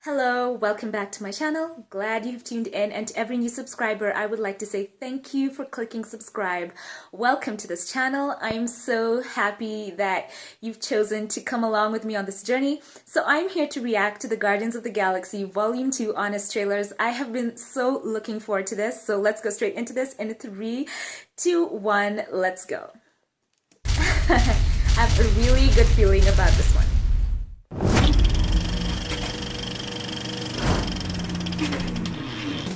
Hello, welcome back to my channel. Glad you've tuned in, and to every new subscriber, I would like to say thank you for clicking subscribe. Welcome to this channel. I'm so happy that you've chosen to come along with me on this journey. So I'm here to react to the Guardians of the Galaxy Volume 2 honest trailers. I have been so looking forward to this, so let's go straight into this in 3, 2, 1, let's go. I have a really good feeling about this one.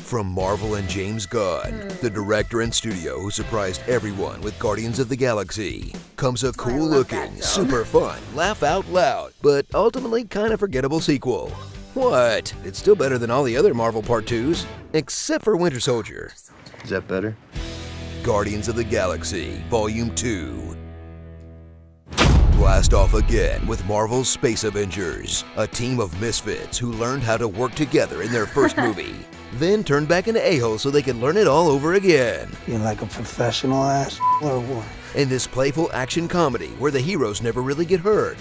From Marvel and James Gunn, the director and studio who surprised everyone with Guardians of the Galaxy, comes a cool-looking, super fun, laugh out loud, but ultimately kind of forgettable sequel. What? It's still better than all the other Marvel Part 2s, except for Winter Soldier. Is that better? Guardians of the Galaxy Volume 2. Blast off again with Marvel's Space Avengers, a team of misfits who learned how to work together in their first movie, then turned back into a-holes so they could learn it all over again. You're like a professional ass or what? In this playful action comedy where the heroes never really get hurt,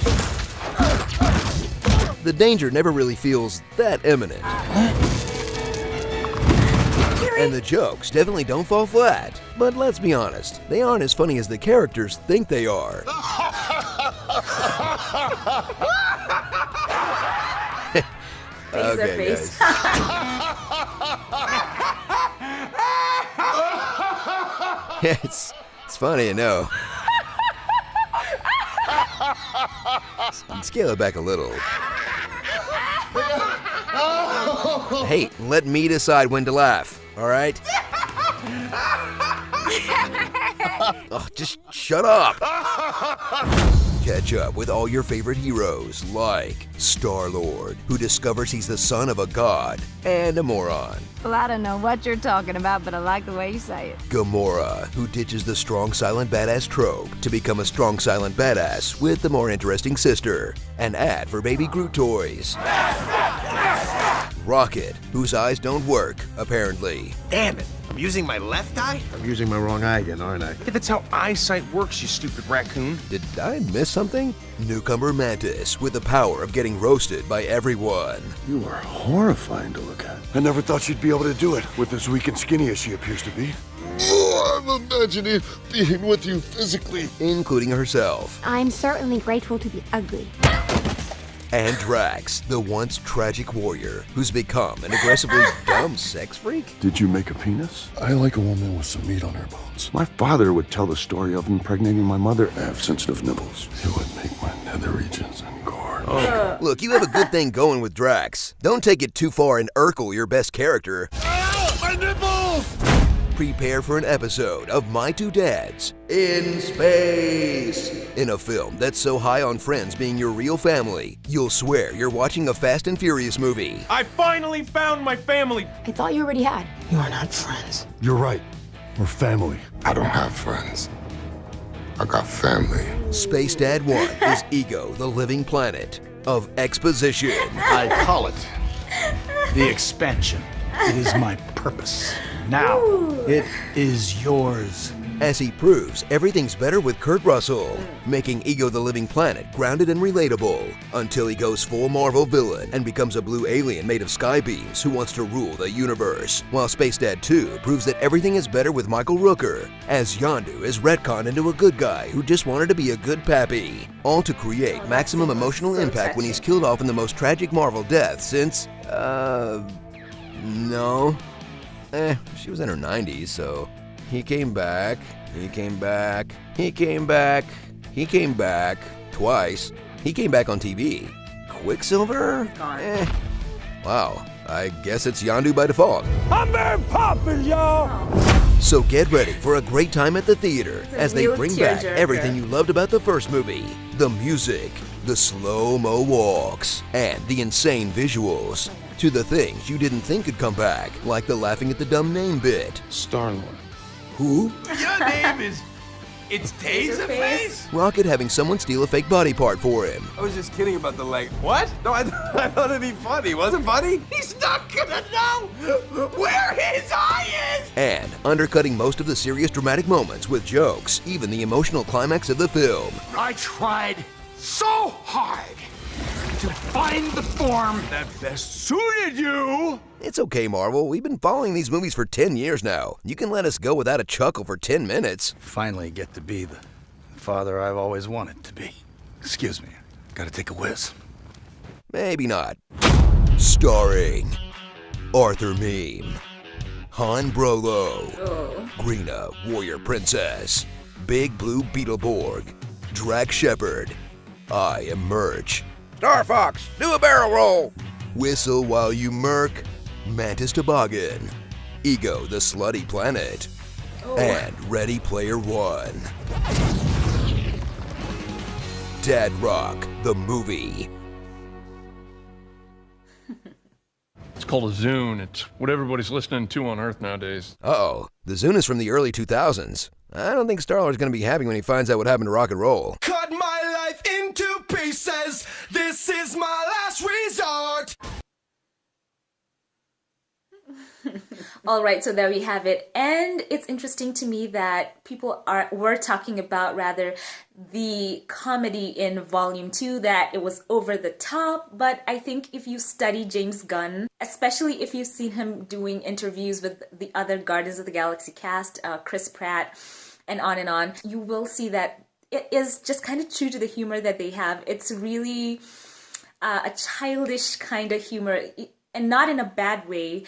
the danger never really feels that imminent, and the jokes definitely don't fall flat. But let's be honest, they aren't as funny as the characters think they are. Okay, guys. It's funny, I know. Scale it back a little. Hey, let me decide when to laugh, all right? Oh, just shut up. Catch up with all your favorite heroes like Star-Lord, who discovers he's the son of a god and a moron. Well, I don't know what you're talking about, but I like the way you say it. Gamora, who ditches the strong silent badass trope to become a strong silent badass with the more interesting sister. An ad for Baby Groot toys. Rocket, whose eyes don't work, apparently. Damn it! I'm using my left eye? I'm using my wrong eye again, aren't I? Yeah, that's how eyesight works, you stupid raccoon. Did I miss something? Newcomer Mantis, with the power of getting roasted by everyone. You are horrifying to look at. I never thought she'd be able to do it with as weak and skinny as she appears to be. Oh, I'm imagining being with you physically. Including herself. I'm certainly grateful to be ugly. And Drax, the once tragic warrior who's become an aggressively dumb sex freak. Did you make a penis? I like a woman with some meat on her bones. My father would tell the story of impregnating my mother. I have sensitive nipples. It would make my nether regions engorge. Oh. Look, you have a good thing going with Drax. Don't take it too far and Urkel your best character. Ow! My nipples! Prepare for an episode of My Two Dads in Space. In a film that's so high on friends being your real family, you'll swear you're watching a Fast and Furious movie. I finally found my family! I thought you already had. You are not friends. You're right. We're family. I don't have friends. I got family. Space Dad 1 is Ego, the living planet of exposition. I call it the expansion. It is my purpose. Now, it is yours. As he proves everything's better with Kurt Russell, making Ego the living planet grounded and relatable, until he goes full Marvel villain and becomes a blue alien made of sky beams who wants to rule the universe, while Space Dad 2 proves that everything is better with Michael Rooker, as Yondu is retconned into a good guy who just wanted to be a good pappy, all to create maximum emotional impact when he's killed off in the most tragic Marvel death since, no. She was in her 90s, so he came back, he came back, he came back, he came back twice. He came back on TV. Quicksilver? Wow, I guess it's Yondu by default. I'm very popular, y'all! So get ready for a great time at the theater as they bring back tearjerker. everything you loved about the first movie. The music, the slow-mo walks, and the insane visuals. To the things you didn't think could come back, like the laughing at the dumb name bit. Star-Lord. Who? Your name is... It's Taserface? Rocket having someone steal a fake body part for him. I was just kidding about the leg. What? No, I thought it'd be funny. Was it funny? He's not gonna know where his eye is! And undercutting most of the serious dramatic moments with jokes, even the emotional climax of the film. I tried so hard to find the form that best suited you. It's okay, Marvel. We've been following these movies for 10 years now. You can let us go without a chuckle for 10 minutes. Finally get to be the father I've always wanted to be. Excuse me, gotta take a whiz. Maybe not. Starring Arthur Meme, Han Brolo, Greena, Warrior Princess, Big Blue Beetleborg, Drac Shepherd, I Am Merch, Star Fox, do a barrel roll, Whistle While You Murk, Mantis Toboggan, Ego the Slutty Planet, and Ready Player One. Dad Rock, the movie. It's called a Zune. It's what everybody's listening to on Earth nowadays. Uh-oh, the Zune is from the early 2000s. I don't think Star-Lord's gonna be happy when he finds out what happened to rock and roll. Cut my life into pieces. This is my last resort. All right, so there we have it. And it's interesting to me that people were talking about rather the comedy in Volume 2, that it was over the top. But I think if you study James Gunn, especially if you've seen him doing interviews with the other Guardians of the Galaxy cast, Chris Pratt, and on, you will see that it is just kind of true to the humor that they have. It's really a childish kind of humor, and not in a bad way.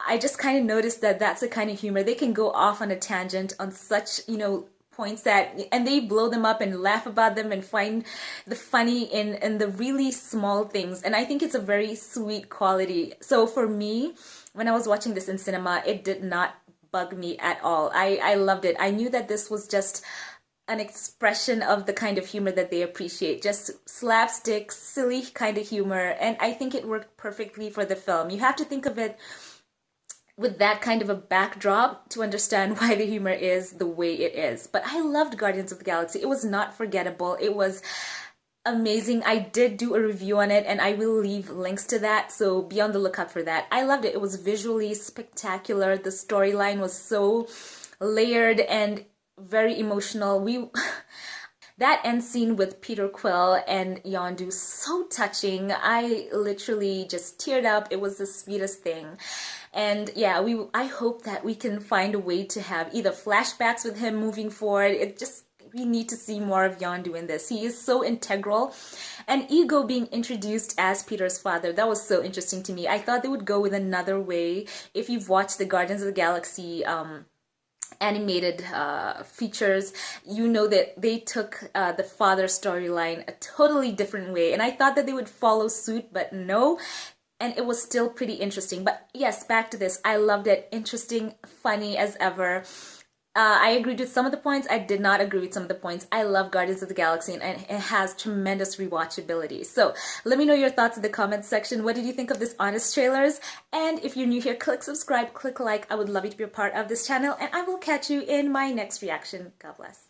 I just kind of noticed that that's the kind of humor they can go off on a tangent on such, points that, and they blow them up and laugh about them and find the funny in the really small things. And I think it's a very sweet quality. So for me, when I was watching this in cinema, it did not bug me at all. I loved it. I knew that this was just an expression of the kind of humor that they appreciate, just slapstick, silly kind of humor. And I think it worked perfectly for the film. You have to think of it with that kind of a backdrop to understand why the humor is the way it is. But I loved Guardians of the Galaxy. It was not forgettable. It was amazing. I did do a review on it, and I will leave links to that, so be on the lookout for that. I loved it. It was visually spectacular. The storyline was so layered and very emotional. That end scene with Peter Quill and Yondu, so touching. I literally just teared up. It was the sweetest thing. And yeah, I hope that we can find a way to have either flashbacks with him moving forward. We need to see more of Yondu in this. He is so integral. And Ego being introduced as Peter's father, that was so interesting to me. I thought they would go with another way. If you've watched the Guardians of the Galaxy animated features, you know that they took the father storyline a totally different way. And I thought that they would follow suit, but no. And it was still pretty interesting. But yes, back to this. I loved it. Interesting, funny as ever. I agreed with some of the points. I did not agree with some of the points. I love Guardians of the Galaxy, and it has tremendous rewatchability. So let me know your thoughts in the comments section. What did you think of this Honest Trailers? And if you're new here, click subscribe, click like. I would love you to be a part of this channel, and I will catch you in my next reaction. God bless.